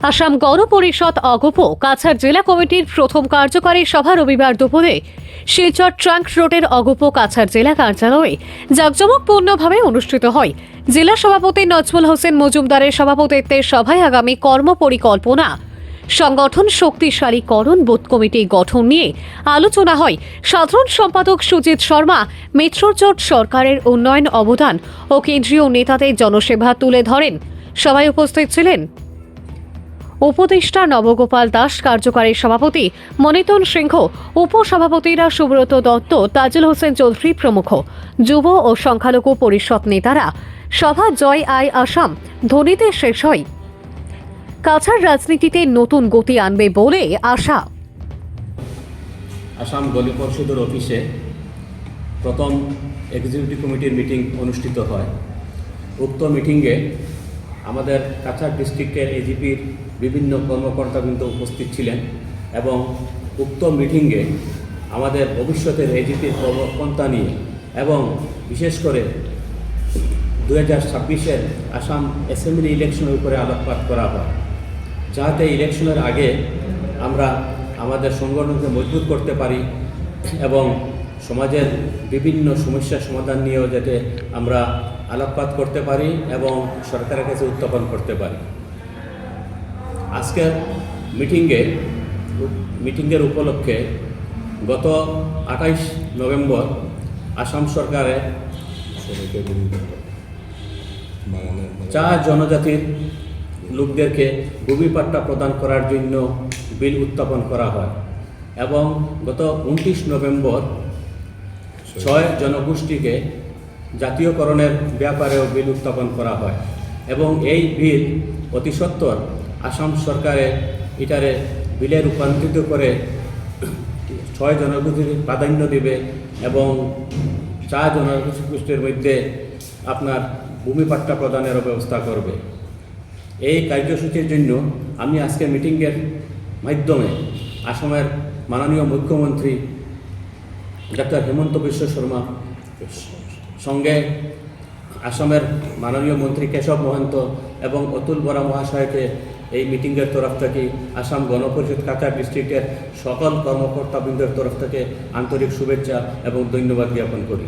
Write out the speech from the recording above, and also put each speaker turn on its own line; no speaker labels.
আসাম গণ পরিষদ অগপ কাছাড় জেলা কমিটির প্রথম কার্যকারী সভা রবিবার দুপুরে শিলচর ট্রাঙ্ক রোডের অগপ কাছাড় জেলা কার্যালয়ে জাঁকজমকপূর্ণভাবে অনুষ্ঠিত হয়। জেলা সভাপতি নজমুল হোসেন মজুমদারের সভাপতিত্বে সভায় আগামী কর্মপরিকল্পনা, সংগঠন শক্তিশালীকরণ, বুথ কমিটি গঠন নিয়ে আলোচনা হয়। সাধারণ সম্পাদক সুজিত শর্মা মেট্রোজোট সরকারের উন্নয়ন অবদান ও কেন্দ্রীয় নেতাদের জনসেবা তুলে ধরেন। সভায় উপস্থিত ছিলেন উপদেষ্টা নবগোপাল দাস, কার্যকারী সভাপতি মনিতন সিংহ, উপসভাপতিরা সুব্রত দত্ত, তাজুল হোসেন চৌধুরী প্রমুখ। যুব ও সংখ্যালঘু পরিষদ নেতারা সভা জয় আই আসাম ধ্বনিতে শেষ হয়। কাছাড় রাজনীতিতে নতুন গতি আনবে বলে আশা।
আসাম গণ পরিষদের অফিসে প্রথম এক্সিকিউটিভ কমিটির মিটিং অনুষ্ঠিত হয়। উক্ত মিটিংয়ে আমাদের কাছাড় ডিস্ট্রিক্টের এজিপির বিভিন্ন কর্মকর্তাবৃন্দ উপস্থিত ছিলেন এবং উক্ত মিটিংয়ে আমাদের ভবিষ্যতের এজিপির কর্মপন্থা নিয়ে এবং বিশেষ করে 2026-এর আসাম অ্যাসেম্বলি ইলেকশনের উপরে আলোকপাত করা হয়, যাতে ইলেকশনের আগে আমরা আমাদের সংগঠনকে মজবুত করতে পারি এবং সমাজের বিভিন্ন সমস্যার সমাধান নিয়েও যাতে আমরা আলোকপাত করতে পারি এবং সরকারের কাছে উত্থাপন করতে পারি। আজকের মিটিংয়ের উপলক্ষে গত 28 নভেম্বর আসাম সরকারের চা জনজাতির লোকদেরকে ভূমি পাট্টা প্রদান করার জন্য বিল উত্থাপন করা হয় এবং গত 29 নভেম্বর 6 জনগোষ্ঠীকে জাতীয়করণের ব্যাপারেও বিল উত্থাপন করা হয় এবং এই বিল অতি সত্বর আসাম সরকারে এটারে বিলে রূপান্তরিত করে 6 জনগোষ্ঠীর প্রাধান্য দিবে এবং 4 জনগোষ্ঠীর মধ্যে আপনার ভূমি পাট্টা প্রদানেরও ব্যবস্থা করবে। এই কার্যসূচির জন্য আমি আজকে মিটিংয়ের মাধ্যমে আসামের মাননীয় মুখ্যমন্ত্রী ডক্টর হেমন্ত বিশ্ব শর্মা সঙ্গে আসামের মাননীয় মন্ত্রী কেশব মহন্ত এবং অতুল বরা মহাশয়কে এই মিটিংয়ের তরফ থেকে আসাম গণ পরিষদ কাছাড় ডিস্ট্রিক্টের সকল কর্মকর্তাবৃন্দের তরফ থেকে আন্তরিক শুভেচ্ছা এবং ধন্যবাদ জ্ঞাপন করি।